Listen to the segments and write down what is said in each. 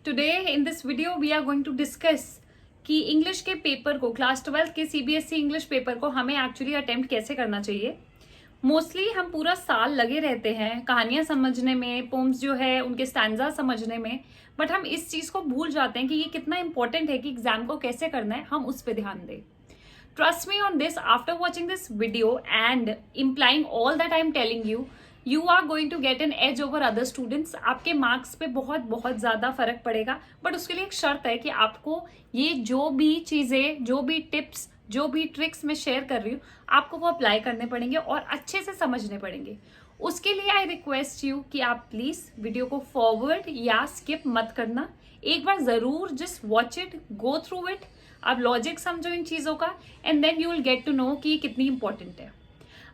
Today in this video we are going to discuss कि English के paper को, class 12 के सीबीएसई इंग्लिश पेपर को हमें एक्चुअली अटेम्प्ट कैसे करना चाहिए। मोस्टली हम पूरा साल लगे रहते हैं कहानियां समझने में, पोम्स जो है उनके स्टैंजा समझने में, बट हम इस चीज को भूल जाते हैं कि ये कितना इंपॉर्टेंट है कि एग्जाम को कैसे करना है, हम उस पर ध्यान दें। Trust me on this, after watching this video and implying all that I am telling you, you are going to get an edge over other students। आपके मार्क्स पे बहुत बहुत ज़्यादा फर्क पड़ेगा, बट उसके लिए एक शर्त है कि आपको ये जो भी चीज़ें, जो भी टिप्स, जो भी ट्रिक्स मैं शेयर कर रही हूँ, आपको वो अप्लाई करने पड़ेंगे और अच्छे से समझने पड़ेंगे। उसके लिए आई रिक्वेस्ट यू कि आप प्लीज़ वीडियो को फॉरवर्ड या स्किप मत करना, एक बार ज़रूर just watch it, go through it, आप लॉजिक समझो इन चीज़ों का, and then you will get to know कि ये कितनी इंपॉर्टेंट है।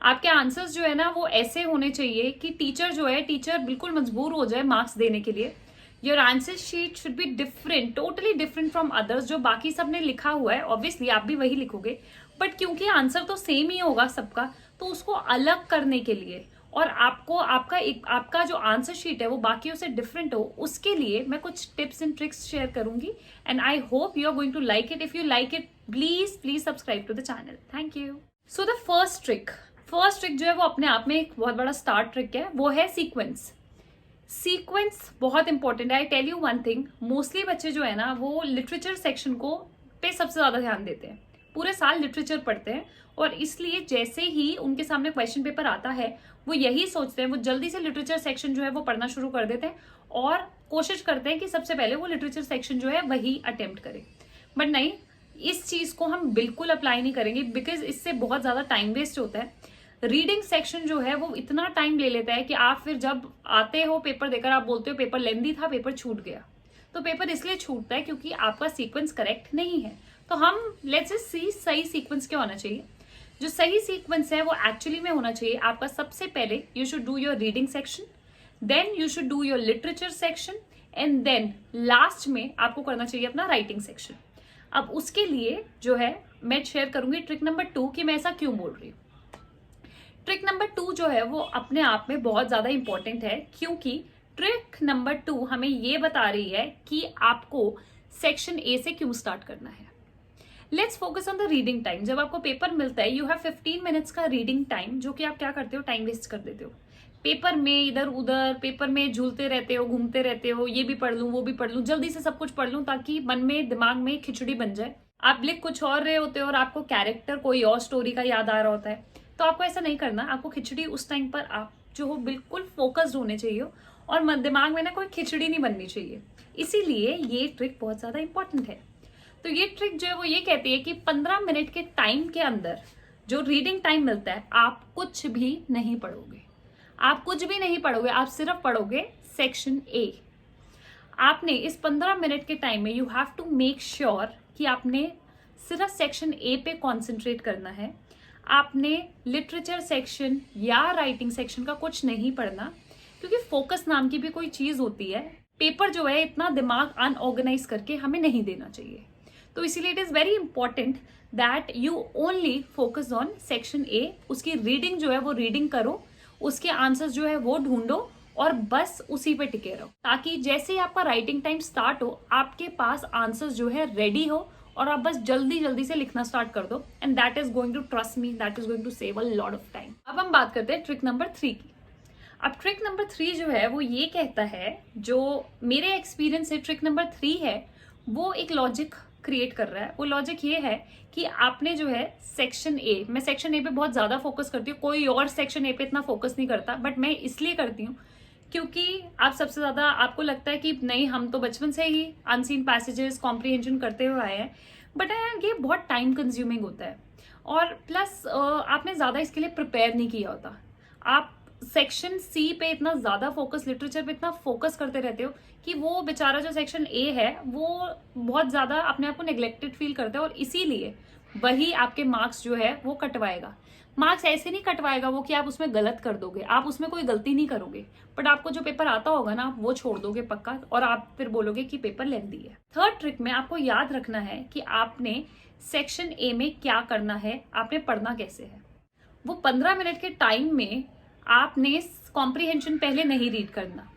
आपके आंसर्स जो है ना वो ऐसे होने चाहिए कि टीचर बिल्कुल मजबूर हो जाए मार्क्स देने के लिए। Your answer sheet should be different, totally different from others. जो बाकी सब ने लिखा हुआ है ऑब्वियसली आप भी वही लिखोगे, बट क्योंकि आंसर तो सेम ही होगा सबका, तो उसको अलग करने के लिए और आपको आपका जो आंसर शीट है वो बाकियों से डिफरेंट हो, उसके लिए मैं कुछ टिप्स एंड ट्रिक्स शेयर करूंगी and I hope you are going to like it. If you like it please subscribe to the channel. Thank you. So the first trick जो है वो अपने आप में एक बहुत बड़ा स्टार्ट ट्रिक है, वो है सीक्वेंस बहुत इंपॉर्टेंट है। I tell you one thing, mostly बच्चे जो है ना वो लिटरेचर सेक्शन को पे सबसे ज्यादा ध्यान देते हैं, पूरे साल लिटरेचर पढ़ते हैं और इसलिए जैसे ही उनके सामने क्वेश्चन पेपर आता है वो यही सोचते हैं, वो जल्दी से लिटरेचर सेक्शन जो है वो पढ़ना शुरू कर देते हैं और कोशिश करते हैं कि सबसे पहले वो लिटरेचर सेक्शन जो है वही अटेम्प्ट करें। बट नहीं, इस चीज को हम बिल्कुल अप्लाई नहीं करेंगे, बिकॉज इससे बहुत ज्यादा टाइम वेस्ट होता है। रीडिंग सेक्शन जो है वो इतना टाइम ले लेता है कि आप फिर जब आते हो पेपर देकर आप बोलते हो पेपर लेंदी था, पेपर छूट गया। तो पेपर इसलिए छूटता है क्योंकि आपका सीक्वेंस करेक्ट नहीं है। तो हम लेट्स जस्ट सी सही सीक्वेंस क्या होना चाहिए। जो सही सीक्वेंस है वो एक्चुअली में होना चाहिए आपका, सबसे पहले you should do your reading section, then you should do your literature section, and then last में आपको करना चाहिए अपना राइटिंग सेक्शन। अब उसके लिए जो है मैं शेयर करूंगी ट्रिक नंबर 2 कि मैं ऐसा क्यों बोल रही हूँ। ट्रिक नंबर 2 जो है वो अपने आप में बहुत ज्यादा इंपॉर्टेंट है, क्योंकि ट्रिक नंबर 2 हमें ये बता रही है कि आपको सेक्शन ए से क्यों स्टार्ट करना है। Let's focus on the reading time. जब आपको पेपर मिलता है यू हैव 15 मिनट्स का रीडिंग टाइम, जो कि आप क्या करते हो, टाइम वेस्ट कर देते हो पेपर में, इधर उधर पेपर में झूलते रहते हो, घूमते रहते हो, ये भी पढ़ लूं वो भी पढ़ लूं, जल्दी से सब कुछ पढ़ लूं ताकि मन में दिमाग में खिचड़ी बन जाए। आप लिख कुछ और रहे होते हो और आपको कैरेक्टर कोई और स्टोरी का याद आ रहा होता है, तो आपको ऐसा नहीं करना। आपको खिचड़ी उस टाइम पर आप जो हो बिल्कुल फोकस्ड होने चाहिए और दिमाग में ना कोई खिचड़ी नहीं बननी चाहिए। इसीलिए ये ट्रिक बहुत ज्यादा इंपॉर्टेंट है। तो ये ट्रिक जो है वो ये कहती है कि 15 मिनट के टाइम के अंदर जो रीडिंग टाइम मिलता है आप कुछ भी नहीं पढ़ोगे, आप सिर्फ पढ़ोगे सेक्शन ए। आपने इस 15 मिनट के टाइम में you have to make sure कि आपने सिर्फ सेक्शन ए पे कॉन्सेंट्रेट करना है। आपने लिटरेचर सेक्शन या राइटिंग सेक्शन का कुछ नहीं पढ़ना, क्योंकि फोकस नाम की भी कोई चीज होती है। पेपर जो है इतना दिमाग अनऑर्गेनाइज करके हमें नहीं देना चाहिए। तो इसीलिए it is very important that you only focus on section A. उसकी रीडिंग जो है वो रीडिंग करो, उसके आंसर्स जो है वो ढूंढो और बस उसी पे टिके रहो, ताकि जैसे ही आपका राइटिंग टाइम स्टार्ट हो आपके पास आंसर्स जो है रेडी हो और आप बस जल्दी से लिखना स्टार्ट कर दो, and that is going to, trust me, that is going to save a lot of time. अब हम बात करते हैं ट्रिक नंबर 3 की। अब ट्रिक नंबर 3 जो है वो ये कहता है, जो मेरे एक्सपीरियंस से ट्रिक नंबर 3 है वो एक लॉजिक क्रिएट कर रहा है। वो लॉजिक ये है कि आपने जो है सेक्शन ए, मैं सेक्शन ए पे बहुत ज्यादा फोकस करती हूँ, कोई और सेक्शन ए पे इतना फोकस नहीं करता, बट मैं इसलिए करती हूँ क्योंकि आप सबसे ज्यादा, आपको लगता है कि नहीं हम तो बचपन से ही अनसीन पैसेजेस कॉम्प्रिहेंशन करते हुए आए हैं, बट ये बहुत टाइम कंज्यूमिंग होता है और प्लस आपने ज्यादा इसके लिए प्रिपेयर नहीं किया होता। आप सेक्शन सी पे इतना ज्यादा फोकस, लिटरेचर पे इतना फोकस करते रहते हो कि वो बेचारा जो सेक्शन ए है वो बहुत ज्यादा अपने आप को नेग्लेक्टेड फील करता है और इसीलिए वही आपके मार्क्स जो है वो कटवाएगा। मार्क्स ऐसे नहीं कटवाएगा वो कि आप उसमें गलत कर दोगे, आप उसमें कोई गलती नहीं करोगे, बट आपको जो पेपर आता होगा ना वो छोड़ दोगे पक्का, और आप फिर बोलोगे कि पेपर लेंदी है। थर्ड ट्रिक में आपको याद रखना है कि आपने सेक्शन ए में क्या करना है, आपने पढ़ना कैसे है। वो 15 मिनट के टाइम में आपने कॉम्प्रिहेंशन पहले नहीं रीड करना,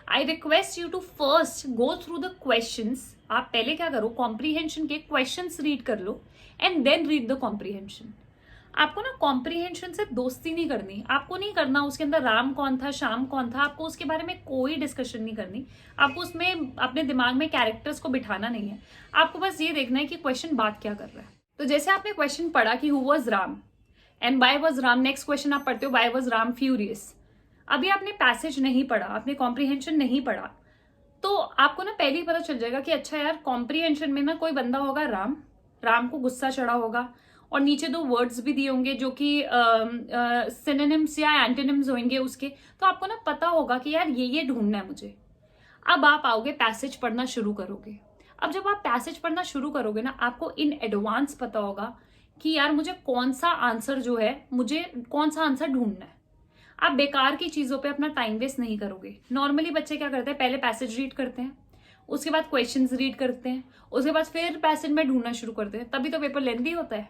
I request you to first go through the questions. आप पहले क्या करो, कॉम्प्रीहेंशन के क्वेश्चंस रीड कर लो and then read the comprehension. आपको ना कॉम्प्रीहेंशन से दोस्ती नहीं करनी, आपको नहीं करना उसके अंदर राम कौन था श्याम कौन था, आपको उसके बारे में कोई डिस्कशन नहीं करनी, आपको उसमें अपने दिमाग में कैरेक्टर्स को बिठाना नहीं है। आपको बस ये देखना है कि क्वेश्चन बात क्या कर रहा है। तो जैसे आपने क्वेश्चन पढ़ा कि who was Ram and why was Ram, next question आप पढ़ते हो वाई वॉज राम फ्यूरियस। अभी आपने पैसेज नहीं पढ़ा, आपने कॉम्प्रीहेंशन नहीं पढ़ा, तो आपको ना पहले ही पता चल जाएगा कि अच्छा यार कॉम्प्रीहेंशन में ना कोई बंदा होगा राम, राम को गुस्सा चढ़ा होगा और नीचे दो वर्ड्स भी दिए होंगे जो कि सिनोनिम्स या एंटोनिम्स होंगे उसके, तो आपको ना पता होगा कि यार ये ढूंढना है मुझे। अब आप आओगे पैसेज पढ़ना शुरू करोगे। अब जब आप पैसेज पढ़ना शुरू करोगे ना, आपको इन एडवांस पता होगा कि यार मुझे कौन सा आंसर जो है, मुझे कौन सा आंसर ढूंढना है। आप बेकार की चीजों पे अपना टाइम वेस्ट नहीं करोगे। नॉर्मली बच्चे क्या करते हैं, पहले पैसेज रीड करते हैं, उसके बाद क्वेश्चंस रीड करते हैं, उसके बाद फिर पैसेज में ढूंढना शुरू करते हैं, तभी तो पेपर लेंथी होता है।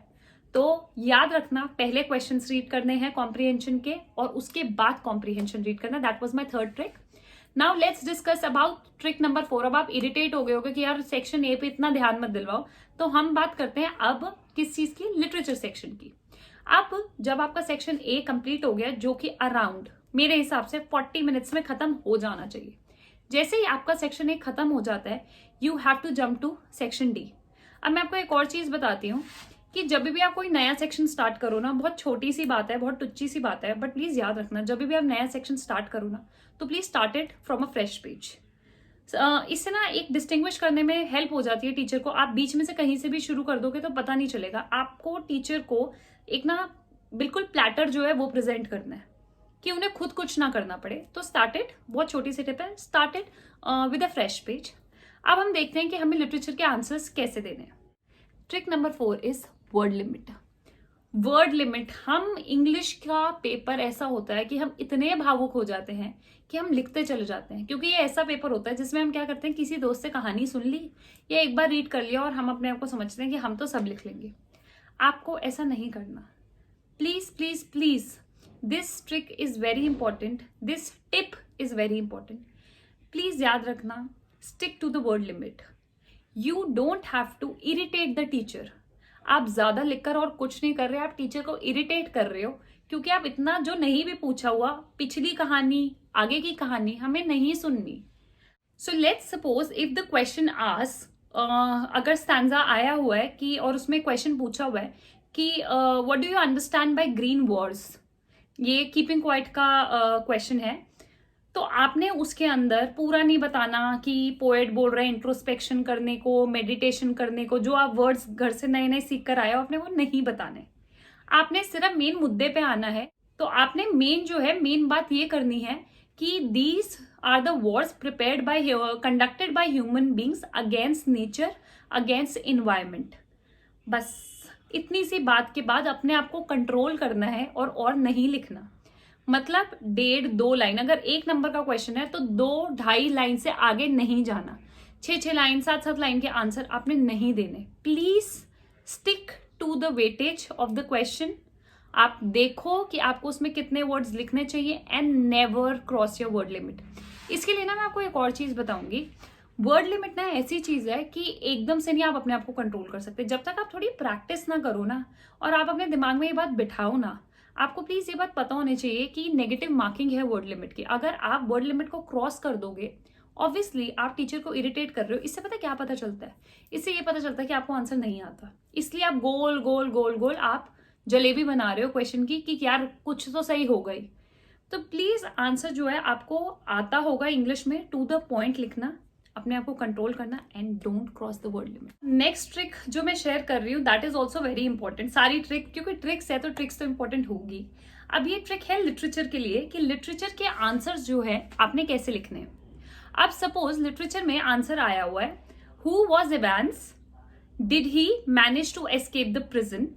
तो याद रखना, पहले क्वेश्चंस रीड करने हैं कॉम्प्रीहेंशन के और उसके बाद कॉम्प्रीहेंशन रीड करना। That was my third trick. Now let's discuss about trick number 4। अब आप इरिटेट हो गए होगे कि यार सेक्शन ए पे इतना ध्यान मत दिलवाओ, तो हम बात करते हैं अब किस चीज की, लिटरेचर सेक्शन की। अब जब आपका सेक्शन ए कंप्लीट हो गया, जो कि अराउंड मेरे हिसाब से 40 मिनट्स में खत्म हो जाना चाहिए, जैसे ही आपका सेक्शन ए खत्म हो जाता है, you have to jump to section D. अब मैं आपको एक और चीज बताती हूँ कि जब भी आप कोई नया सेक्शन स्टार्ट करो ना, बहुत छोटी सी बात है, बहुत टुच्ची सी बात है, बट प्लीज याद रखना, जब भी आप नया सेक्शन स्टार्ट करो ना, तो please start it from a fresh page. इससे ना एक डिस्टिंग्विश करने में हेल्प हो जाती है टीचर को। आप बीच में से कहीं से भी शुरू कर दोगे तो पता नहीं चलेगा। आपको टीचर को एक ना बिल्कुल प्लेटर जो है वो प्रेजेंट करना है कि उन्हें खुद कुछ ना करना पड़े। तो स्टार्ट इट, बहुत छोटी सी टिप है, start it with a fresh page. अब हम देखते हैं कि हमें लिटरेचर के आंसर्स कैसे देने हैं। Trick number 4 is word limit. Word limit, हम इंग्लिश का पेपर ऐसा होता है कि हम इतने भावुक हो जाते हैं कि हम लिखते चले जाते हैं, क्योंकि ये ऐसा पेपर होता है जिसमें हम क्या करते हैं, किसी दोस्त से कहानी सुन ली या एक बार रीड कर लिया और हम अपने आप को समझते हैं कि हम तो सब लिख लेंगे। आपको ऐसा नहीं करना। Please please please, this trick is very important, this tip is very important. Please याद रखना, stick to the word limit. You don't have to irritate the teacher. आप ज्यादा लिखकर और कुछ नहीं कर रहे, आप टीचर को इरिटेट कर रहे हो, क्योंकि आप इतना जो नहीं भी पूछा हुआ, पिछली कहानी, आगे की कहानी हमें नहीं सुननी। So let's suppose if the question ask, अगर स्टैंजा आया हुआ है कि और उसमें क्वेश्चन पूछा हुआ है कि what do you understand by green words, ये कीपिंग क्वाइट का क्वेश्चन है, तो आपने उसके अंदर पूरा नहीं बताना कि पोएट बोल रहे हैं इंट्रोस्पेक्शन करने को, मेडिटेशन करने को, जो आप वर्ड्स घर से नए नए सीख कर आए हो, आपने वो नहीं बताने। आपने सिर्फ मेन मुद्दे पे आना है। तो आपने मेन जो है, मेन बात ये करनी है कि these are the words prepared by, conducted by human beings against nature, against environment. बस इतनी सी बात के बाद अपने आप को कंट्रोल करना है और नहीं लिखना। मतलब 1.5-2 लाइन, अगर 1 नंबर का क्वेश्चन है तो 2-2.5 लाइन से आगे नहीं जाना। 6-6 लाइन, 7-7 लाइन के आंसर आपने नहीं देने। Please stick to the weightage of the question. आप देखो कि आपको उसमें कितने वर्ड्स लिखने चाहिए and never cross your word limit. इसके लिए ना मैं आपको एक और चीज बताऊंगी। वर्ड लिमिट ना ऐसी चीज है कि एकदम से नहीं आप अपने आप को कंट्रोल कर सकते। जब तक आप थोड़ी प्रैक्टिस ना करो ना और आप अपने दिमाग में ये बात बिठाओ ना, आपको प्लीज ये बात पता होनी चाहिए कि नेगेटिव मार्किंग है वर्ड लिमिट की। अगर आप वर्ड लिमिट को क्रॉस कर दोगे, ऑब्वियसली आप टीचर को इरिटेट कर रहे हो। इससे पता क्या पता चलता है, इससे ये पता चलता है कि आपको आंसर नहीं आता, इसलिए आप गोल गोल गोल गोल आप जलेबी बना रहे हो क्वेश्चन की कि यार कुछ तो सही हो गई। तो प्लीज आंसर जो है आपको आता होगा इंग्लिश में, टू द पॉइंट लिखना, अपने आप को कंट्रोल करना and don't cross the word limit. Next trick जो मैं शेयर कर रही हूँ that is also very important. सारी ट्रिक, क्योंकि ट्रिक्स है तो ट्रिक्स तो इंपॉर्टेंट होगी। अब ये ट्रिक है लिटरेचर के लिए कि लिटरेचर के आंसर्स जो है आपने कैसे लिखने हैं। अब सपोज लिटरेचर में आंसर आया हुआ है, who was Evans, did he manage to escape the prison.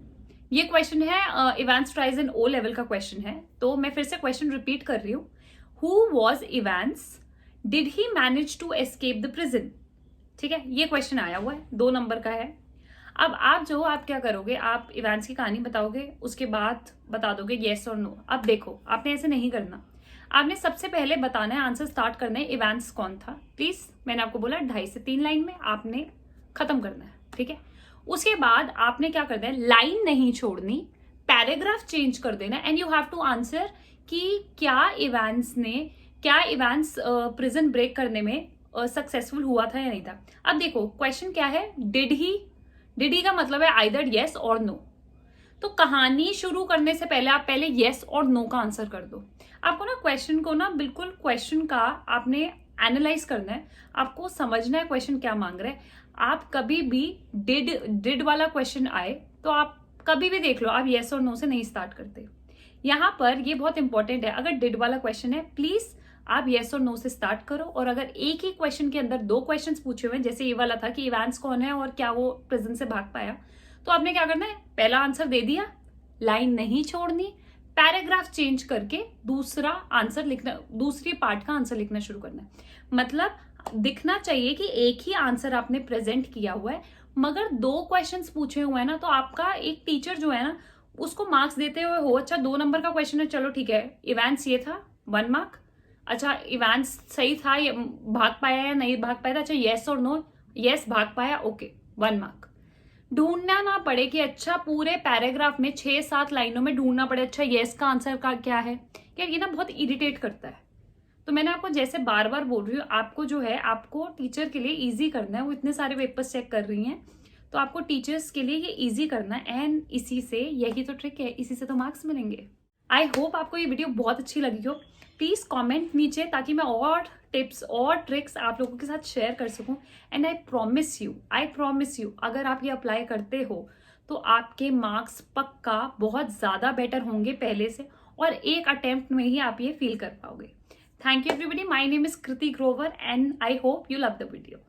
ये क्वेश्चन है Evans tries in O level का क्वेश्चन है। तो मैं फिर से क्वेश्चन रिपीट कर रही हूँ, who was Evans, did he manage to escape the prison. ठीक है, ये क्वेश्चन आया हुआ है, 2 नंबर का है। अब आप क्या करोगे, आप इवांस की कहानी बताओगे, उसके बाद बता दोगे येस और नो। अब देखो, आपने ऐसे नहीं करना। आपने सबसे पहले बताना है, आंसर स्टार्ट करना है इवेंट्स कौन था। प्लीज, मैंने आपको बोला 2.5 से 3 लाइन में आपने खत्म करना है, ठीक है। उसके बाद आपने क्या करना है, लाइन नहीं छोड़नी, पैराग्राफ चेंज कर देना and you have to answer कि क्या इवेंट्स प्रिजन ब्रेक करने में सक्सेसफुल हुआ था या नहीं था। अब देखो क्वेश्चन क्या है, डिड ही का मतलब है आइदर येस और नो। तो कहानी शुरू करने से पहले आप पहले येस और नो का आंसर कर दो। आपको ना क्वेश्चन को ना बिल्कुल क्वेश्चन का आपने एनालाइज करना है, आपको समझना है क्वेश्चन क्या मांग रहा है। आप कभी भी डिड वाला क्वेश्चन आए तो आप कभी भी देख लो, आप येस और नो से नहीं स्टार्ट करते। यहाँ पर ये बहुत इंपॉर्टेंट है, अगर डिड वाला क्वेश्चन है प्लीज आप येस और नो से स्टार्ट करो। और अगर एक ही क्वेश्चन के अंदर 2 क्वेश्चंस पूछे हुए हैं, जैसे ये वाला था कि इवेंट्स कौन है और क्या वो प्रिजन से भाग पाया, तो आपने क्या करना है, पहला आंसर दे दिया, लाइन नहीं छोड़नी, पैराग्राफ चेंज करके दूसरा आंसर लिखना, दूसरी पार्ट का आंसर लिखना शुरू करना है। मतलब दिखना चाहिए कि एक ही आंसर आपने प्रेजेंट किया हुआ है, मगर 2 क्वेश्चंस पूछे हुए हैं ना, तो आपका एक टीचर जो है ना उसको मार्क्स देते हुए हो, अच्छा 2 नंबर का क्वेश्चन है, चलो ठीक है, इवेंट्स ये था 1 मार्क, अच्छा इवेंट्स सही था, ये भाग पाया या नहीं भाग पाया था, अच्छा येस और नो, येस भाग पाया, ओके 1 मार्क। ढूंढना ना पड़े कि अच्छा पूरे पैराग्राफ में 6-7 लाइनों में ढूंढना पड़े अच्छा येस का आंसर का क्या है, यार ये ना बहुत इरिटेट करता है। तो मैंने आपको जैसे बार बार बोल रही हूँ, आपको जो है आपको टीचर के लिए इजी करना है, वो इतने सारे पेपर्स चेक कर रही हैं, तो आपको टीचर्स के लिए ये इजी करना है एंड इसी से, यही तो ट्रिक है, इसी से तो मार्क्स मिलेंगे। आई होप आपको ये वीडियो बहुत अच्छी लगी हो। प्लीज कमेंट नीचे ताकि मैं और टिप्स और ट्रिक्स आप लोगों के साथ शेयर कर सकूं। एंड आई प्रॉमिस यू अगर आप ये अप्लाई करते हो तो आपके मार्क्स पक्का बहुत ज्यादा बेटर होंगे पहले से, और एक अटेम्प्ट में ही आप ये फील कर पाओगे। Thank you everybody, my name is Kriti Grover and I hope you love the video.